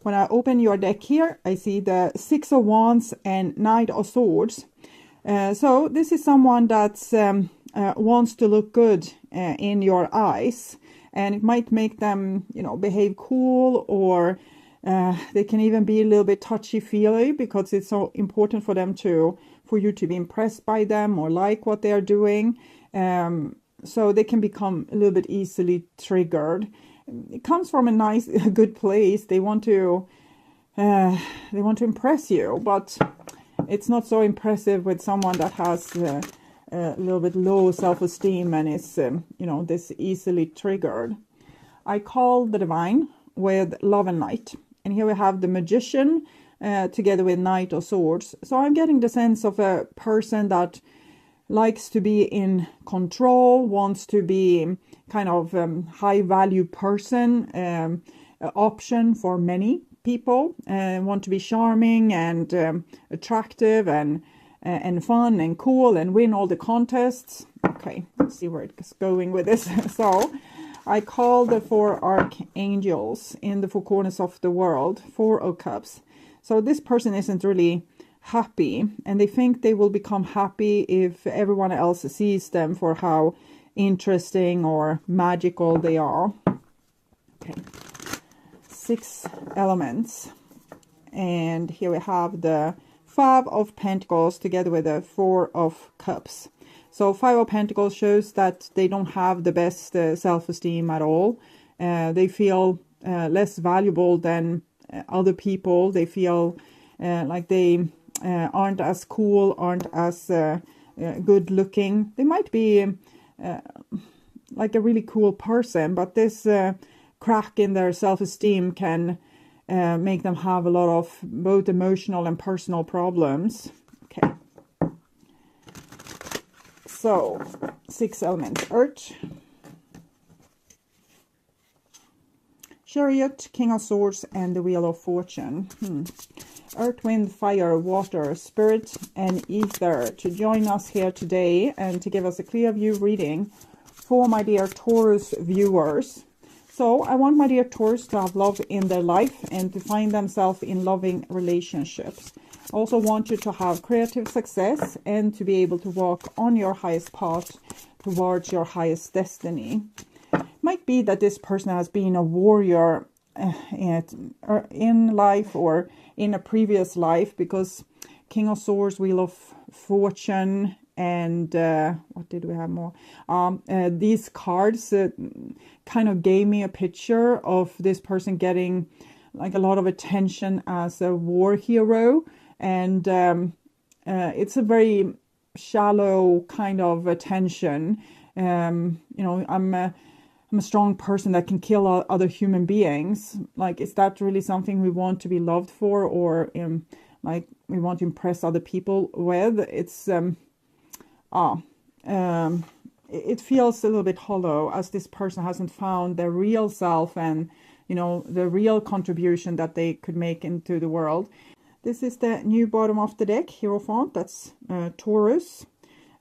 when I open your deck here, I see the Six of Wands and Knight of Swords. So this is someone that wants to look good in your eyes, and it might make them, you know, behave cool, or they can even be a little bit touchy-feely because it's so important for them for you to be impressed by them or like what they are doing. So they can become a little bit easily triggered. It comes from a good place. They want to impress you, but it's not so impressive with someone that has a little bit low self-esteem and is, you know, this easily triggered. I call the Divine with Love and Light. And here we have the Magician together with Knight of Swords. So I'm getting the sense of a person that likes to be in control, wants to be kind of high value person, option for many people, want to be charming and attractive and fun and cool and win all the contests. Okay, let's see where it's going with this. So I call the 4 archangels in the 4 corners of the world, 4 of Cups. So this person isn't really happy, and they think they will become happy if everyone else sees them for how interesting or magical they are. Okay, 6 elements, and here we have the 5 of Pentacles together with the 4 of Cups. So 5 of Pentacles shows that they don't have the best self-esteem at all. They feel less valuable than other people. They feel like they aren't as cool, aren't as good looking. They might be like a really cool person, but this crack in their self-esteem can make them have a lot of both emotional and personal problems. Okay. So 6 elements: Earth, Chariot, King of Swords, and the Wheel of Fortune. Earth, Wind, Fire, Water, Spirit, and Ether to join us here today and to give us a clear view reading for my dear Taurus viewers. So I want my dear Taurus to have love in their life and to find themselves in loving relationships. I also want you to have creative success and to be able to walk on your highest path towards your highest destiny. It might be that this person has been a warrior in life or in a previous life, because King of Swords, Wheel of Fortune, and what did we have more? These cards kind of gave me a picture of this person getting like a lot of attention as a war hero, and it's a very shallow kind of attention. You know, I'm a strong person that can kill other human beings. Like, is that really something we want to be loved for, or like we want to impress other people with? It's it feels a little bit hollow, as this person hasn't found their real self and, you know, the real contribution that they could make into the world. This is the new bottom of the deck, Hierophant. That's Taurus.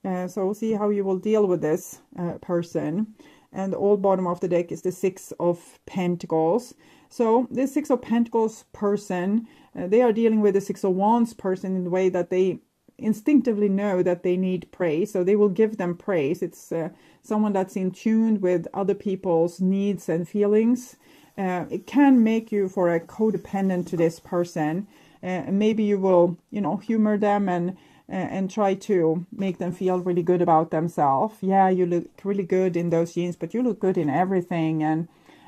So we'll see how you will deal with this person. And the old bottom of the deck is the 6 of Pentacles. So this 6 of Pentacles person, they are dealing with the 6 of Wands person in the way that they instinctively know that they need praise. So they will give them praise. It's someone that's in tune with other people's needs and feelings. It can make you for a codependent to this person. Maybe you will, you know, humor them and try to make them feel really good about themselves. Yeah, you look really good in those jeans, but you look good in everything.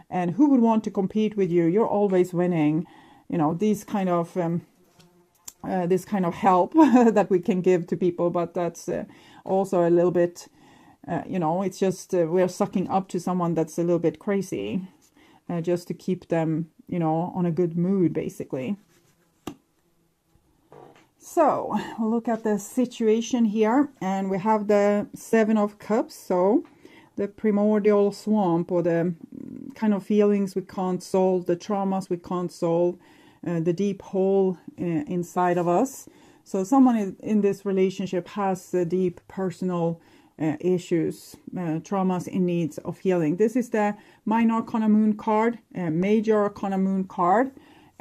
And who would want to compete with you? You're always winning. You know, these kind of this kind of help that we can give to people, but that's also a little bit, you know, it's just we're sucking up to someone that's a little bit crazy, just to keep them, you know, on a good mood, basically. So we'll look at the situation here, and we have the 7 of Cups. So the primordial swamp, or the kind of feelings we can't solve, the traumas we can't solve, the deep hole inside of us. So someone in this relationship has deep personal issues, traumas in needs of healing. This is the Minor Arcana Moon card, Major Arcana Moon card,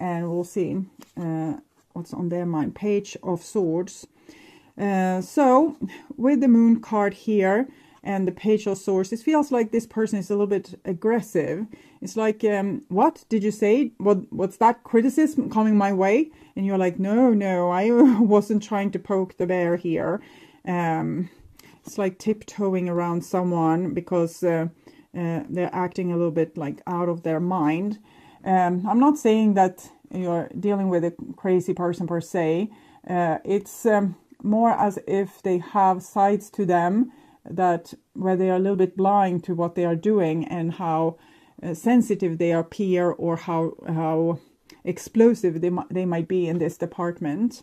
and we'll see what's on their mind. Page of Swords. So with the Moon card here and the Page of Swords, it feels like this person is a little bit aggressive. It's like, what did you say? What's that criticism coming my way? And you're like, no, I wasn't trying to poke the bear here. It's like tiptoeing around someone because they're acting a little bit like out of their mind. I'm not saying that you're dealing with a crazy person per se. It's more as if they have sides to them that where they are a little bit blind to what they are doing and how sensitive they appear, or how explosive they might be in this department.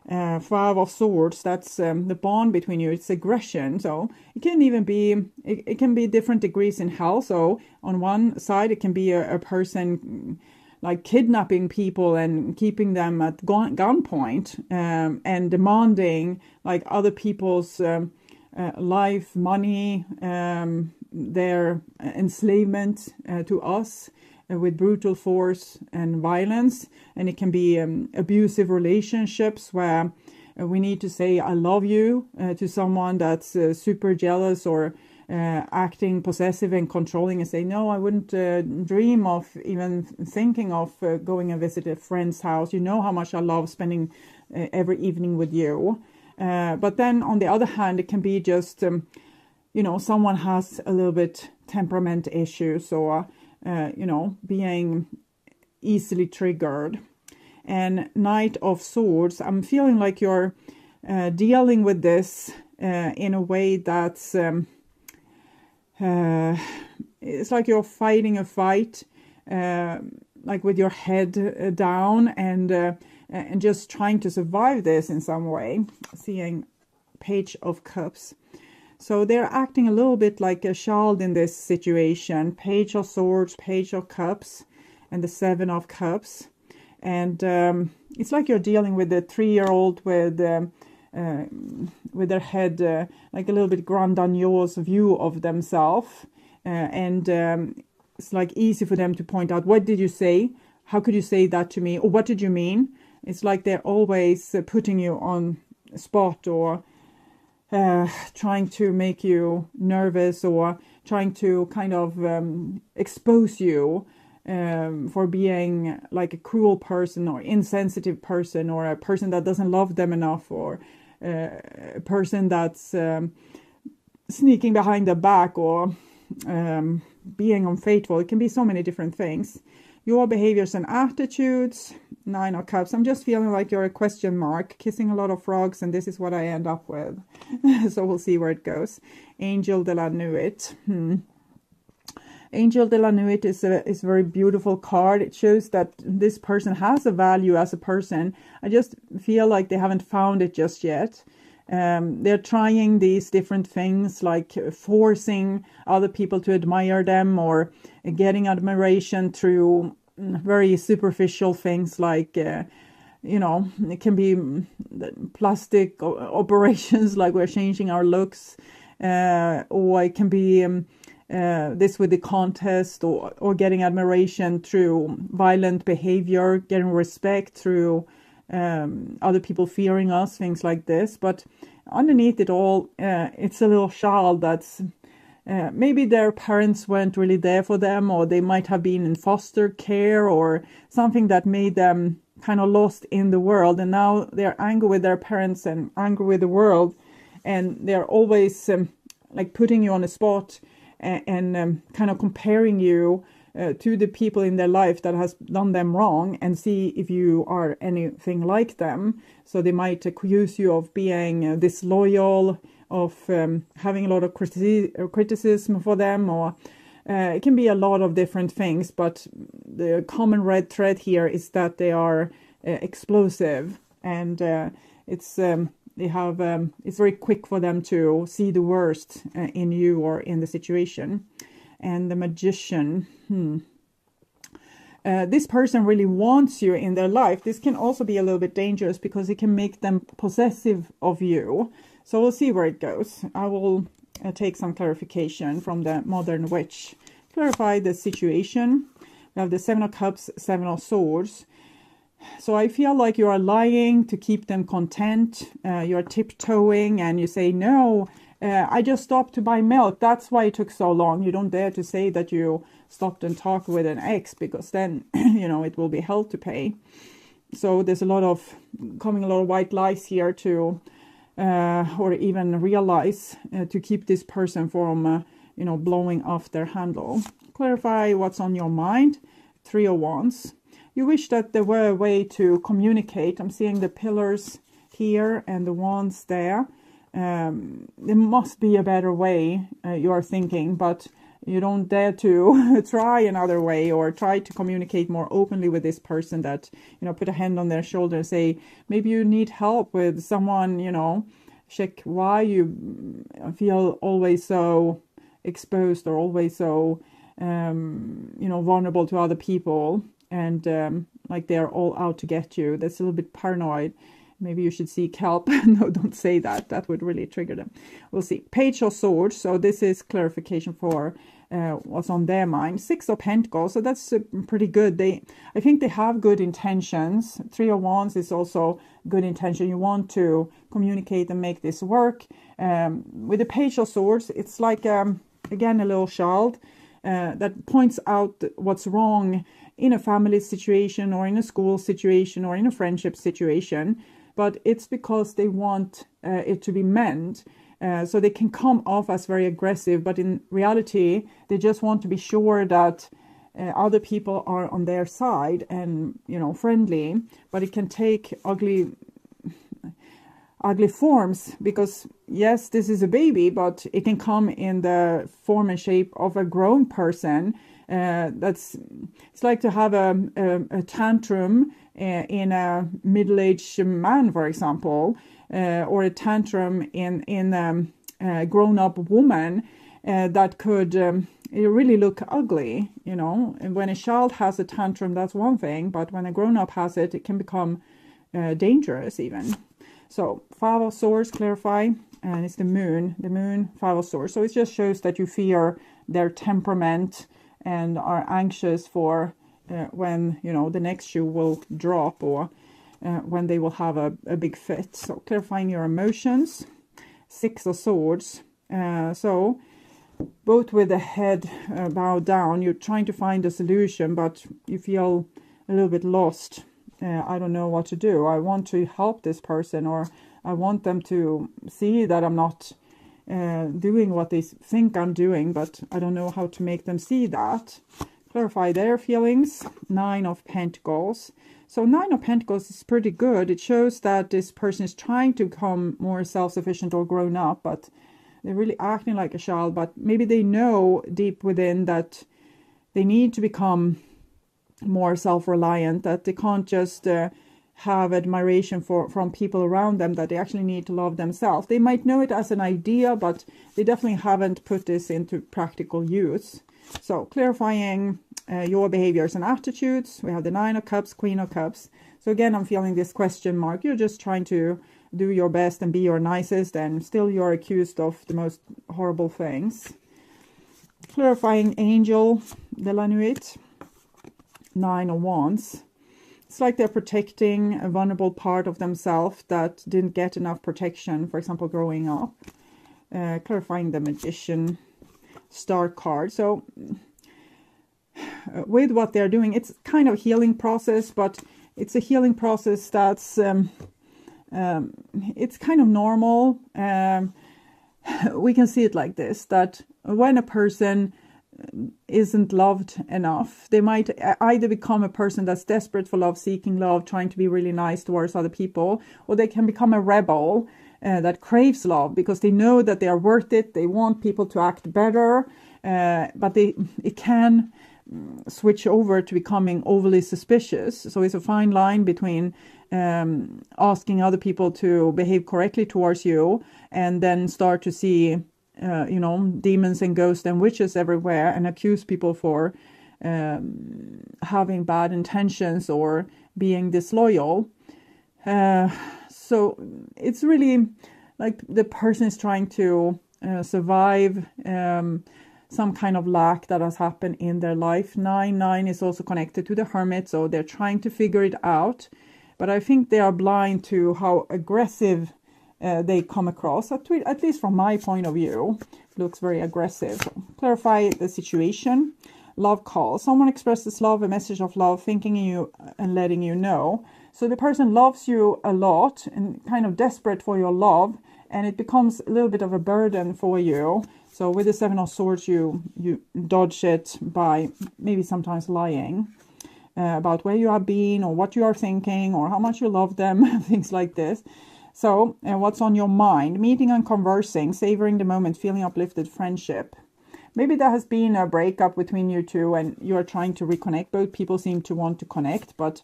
Five of Swords, that's the bond between you. It's aggression. So it can even be, it can be different degrees in hell. So on one side, it can be a person like kidnapping people and keeping them at gunpoint, and demanding like other people's life, money, their enslavement to us with brutal force and violence. And it can be abusive relationships where we need to say I love you to someone that's super jealous or acting possessive and controlling, and say no, I wouldn't dream of even thinking of going and visit a friend's house. You know how much I love spending every evening with you. But then on the other hand, it can be just you know, someone has a little bit temperament issues, or you know, being easily triggered. And Knight of Swords, I'm feeling like you're dealing with this in a way that's it's like you're fighting a fight like with your head down, and just trying to survive this in some way. Seeing Page of Cups. So they're acting a little bit like a child in this situation. Page of Swords, Page of Cups, and the Seven of Cups. And it's like you're dealing with a 3-year-old with their head like a little bit grandiose view of themselves. And it's like easy for them to point out, what did you say? How could you say that to me? Or what did you mean? It's like they're always putting you on spot, or trying to make you nervous, or trying to kind of expose you for being like a cruel person, or insensitive person, or a person that doesn't love them enough, or a person that's sneaking behind their back, or being unfaithful. It can be so many different things. Your behaviors and attitudes, Nine of Cups. I'm just feeling like you're a question mark, kissing a lot of frogs, and this is what I end up with. So we'll see where it goes. Angel de la Nuit. Angel de la Nuit is a very beautiful card. It shows that this person has a value as a person. I just feel like they haven't found it just yet. They're trying these different things, like forcing other people to admire them, or getting admiration through very superficial things, like you know, it can be plastic operations, like we're changing our looks, or it can be this with the contest, or getting admiration through violent behavior, getting respect through other people fearing us, things like this. But underneath it all, it's a little child that's maybe their parents weren't really there for them, or they might have been in foster care, or something that made them kind of lost in the world, and now they're angry with their parents and angry with the world, and they're always like putting you on the spot, and kind of comparing you to the people in their life that has done them wrong, and see if you are anything like them. So they might accuse you of being disloyal, of having a lot of criticism for them, or it can be a lot of different things. But the common red thread here is that they are explosive, and it's very quick for them to see the worst in you or in the situation. And the Magician. This person really wants you in their life. This can also be a little bit dangerous because it can make them possessive of you. So we'll see where it goes. I will take some clarification from the Modern Witch. Clarify the situation. We have the Seven of Cups, Seven of Swords. So I feel like you are lying to keep them content. You're tiptoeing and you say, no, I just stopped to buy milk. That's why it took so long. You don't dare to say that you stopped and talked with an ex, because then, it will be hell to pay. So there's a lot of white lies here to, or even real lies to keep this person from, blowing off their handle. Clarify what's on your mind. Three of Wands. You wish that there were a way to communicate. I'm seeing the pillars here and the wands there. There must be a better way, you are thinking, but you don't dare to try another way or try to communicate more openly with this person, that, put a hand on their shoulder and say, maybe you need help with someone, check why you feel always so exposed or always so, vulnerable to other people. And like they're all out to get you. That's a little bit paranoid. Maybe you should seek help. No, don't say that. That would really trigger them. We'll see. Page of Swords. So this is clarification for what's on their mind. Six of Pentacles. So that's pretty good. I think they have good intentions. Three of Wands is also good intention. You want to communicate and make this work. With the Page of Swords, it's like, again, a little child that points out what's wrong in a family situation or in a school situation or in a friendship situation, but it's because they want it to be meant. So they can come off as very aggressive, but in reality, they just want to be sure that other people are on their side and, friendly, but it can take ugly forms, because yes, this is a baby, but it can come in the form and shape of a grown person. It's like to have a tantrum in a middle-aged man, for example, or a tantrum in a grown-up woman that could really look ugly, And when a child has a tantrum, that's one thing, but when a grown-up has it, it can become dangerous even. So Five of Swords, clarify, and it's the moon, Five of Swords. So it just shows that you fear their temperament and are anxious for when, the next shoe will drop, or when they will have a big fit. So clarifying your emotions. Six of Swords. So both with the head bowed down, you're trying to find a solution, but you feel a little bit lost. I don't know what to do. I want to help this person, or I want them to see that I'm not doing what they think I'm doing, but I don't know how to make them see that. Clarify their feelings. Nine of Pentacles. So Nine of Pentacles is pretty good. It shows that this person is trying to become more self-sufficient or grown up, but they're really acting like a child. But maybe they know deep within that they need to become more self-reliant, that they can't just have admiration from people around them, that they actually need to love themselves. They might know it as an idea, but they definitely haven't put this into practical use. So clarifying your behaviors and attitudes. We have the Nine of Cups, Queen of Cups. So again, I'm feeling this question mark. You're just trying to do your best and be your nicest, and still you're accused of the most horrible things. Clarifying angel, the Lanuit. Nine of Wands. It's like they're protecting a vulnerable part of themselves that didn't get enough protection, for example, growing up. Clarifying the Magician, Star card. So with what they're doing, it's kind of a healing process, but it's a healing process that's it's kind of normal. We can see it like this, that when a person isn't loved enough, they might either become a person that's desperate for love, seeking love, trying to be really nice towards other people, or they can become a rebel that craves love because they know that they are worth it. They want people to act better, but it can switch over to becoming overly suspicious. So it's a fine line between asking other people to behave correctly towards you and then start to see demons and ghosts and witches everywhere and accuse people for having bad intentions or being disloyal. So it's really like the person is trying to survive some kind of lack that has happened in their life. 9 is also connected to the Hermit, so they're trying to figure it out. But I think they are blind to how aggressive they come across, at least from my point of view. It looks very aggressive. So, clarify the situation. Love call. Someone expresses love, a message of love, thinking you and letting you know. So the person loves you a lot and kind of desperate for your love, and it becomes a little bit of a burden for you. So with the Seven of Swords, you dodge it by maybe sometimes lying about where you have been or what you are thinking or how much you love them, things like this. So what's on your mind? Meeting and conversing, savoring the moment, feeling uplifted, friendship. Maybe there has been a breakup between you two and you are trying to reconnect. Both people seem to want to connect, but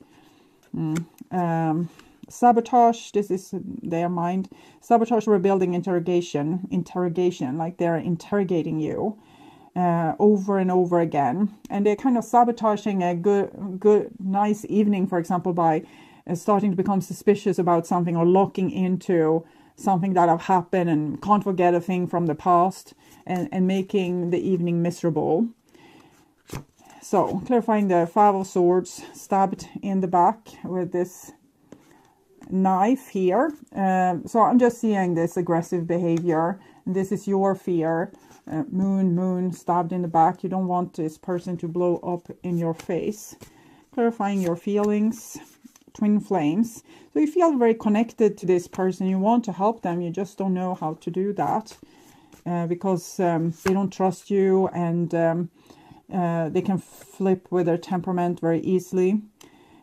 sabotage, this is their mind. Sabotage, rebuilding, interrogation, like they're interrogating you over and over again. And they're kind of sabotaging a good, nice evening, for example, by starting to become suspicious about something or locking into something that have happened and can't forget a thing from the past and making the evening miserable. So, clarifying the Five of Swords, stabbed in the back with this knife here. So I'm just seeing this aggressive behavior. This is your fear. Moon, stabbed in the back. You don't want this person to blow up in your face. Clarifying your feelings. Twin flames. So you feel very connected to this person. You want to help them. You just don't know how to do that because they don't trust you, and they can flip with their temperament very easily.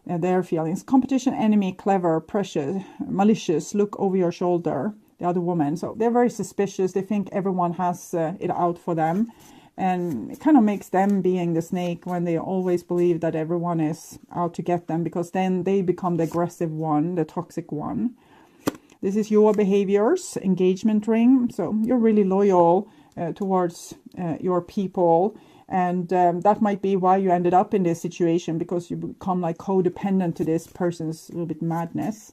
Their feelings. Competition, enemy, clever, precious, malicious, look over your shoulder. The other woman. So they're very suspicious. They think everyone has it out for them. And it kind of makes them being the snake when they always believe that everyone is out to get them, because then they become the aggressive one, the toxic one. This is your behaviors, engagement ring. So you're really loyal towards your people. And that might be why you ended up in this situation, because you become like codependent to this person's little bit madness.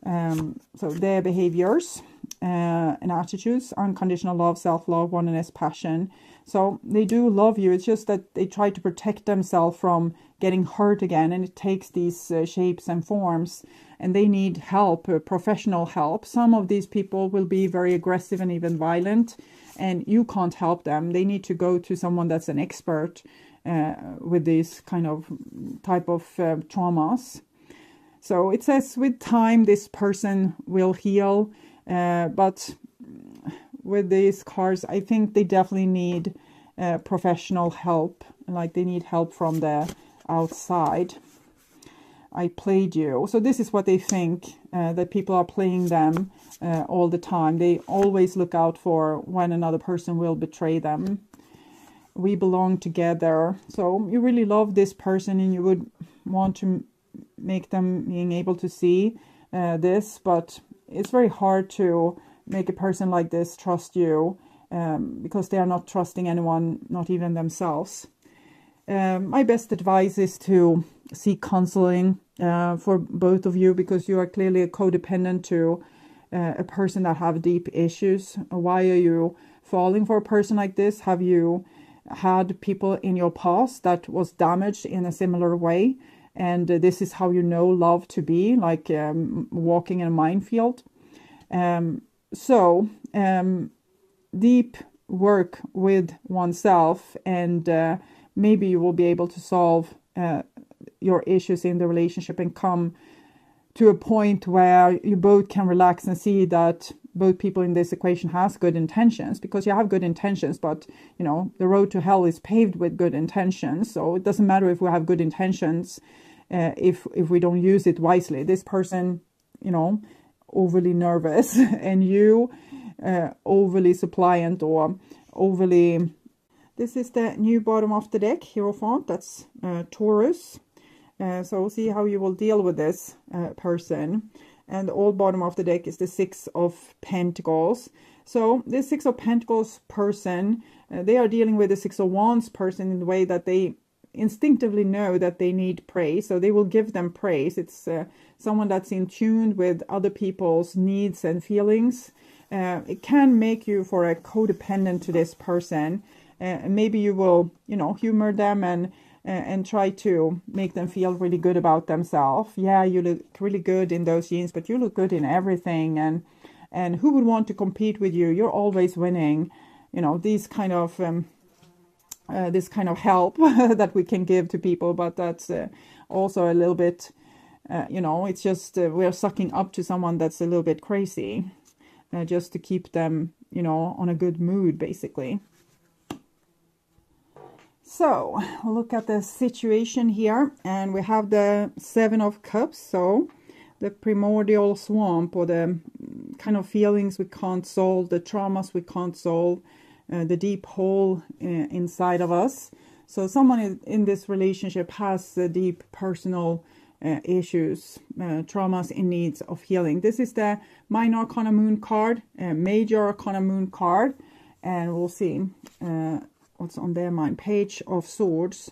So their behaviors and attitudes, unconditional love, self-love, oneness, passion. So they do love you. It's just that they try to protect themselves from getting hurt again. And it takes these shapes and forms. And they need help, professional help. Some of these people will be very aggressive and even violent. And you can't help them. They need to go to someone that's an expert with these kind of type of traumas. So it says with time, this person will heal. But with these cards, I think they definitely need professional help. Like they need help from the outside. I played you. So this is what they think, that people are playing them all the time. They always look out for when another person will betray them. We belong together. So you really love this person and you would want to make them being able to see this, but it's very hard to make a person like this trust you because they are not trusting anyone, not even themselves. My best advice is to seek counseling for both of you, because you are clearly a codependent to a person that have deep issues. Why are you falling for a person like this? Have you had people in your past that was damaged in a similar way? And this is how you know love to be, like walking in a minefield. So deep work with oneself, and maybe you will be able to solve your issues in the relationship and come to a point where you both can relax and see that both people in this equation has good intentions, because you have good intentions, but you know, the road to hell is paved with good intentions. So it doesn't matter if we have good intentions if we don't use it wisely. This person, you know, overly nervous and you overly suppliant or overly... This is the new bottom of the deck, Hierophant. That's Taurus. So see how you will deal with this person. And the old bottom of the deck is the Six of Pentacles. So this Six of Pentacles person, they are dealing with the Six of Wands person in the way that they instinctively know that they need praise. So they will give them praise. It's someone that's in tune with other people's needs and feelings. It can make you for a codependent to this person. maybe you will, you know, humor them and try to make them feel really good about themselves. Yeah, you look really good in those jeans, but you look good in everything. And who would want to compete with you? You're always winning. You know, these kind of this kind of help that we can give to people, but that's also a little bit, you know, it's just we're sucking up to someone that's a little bit crazy, just to keep them, you know, on a good mood, basically. So look at the situation here, and we have the 7 of Cups. So the primordial swamp, or the kind of feelings we can't solve, the traumas we can't solve, the deep hole inside of us. So someone in this relationship has deep personal issues, traumas in needs of healing. This is the Minor Arcana Moon card, Major Arcana Moon card, and we'll see what's on their mind. Page of Swords.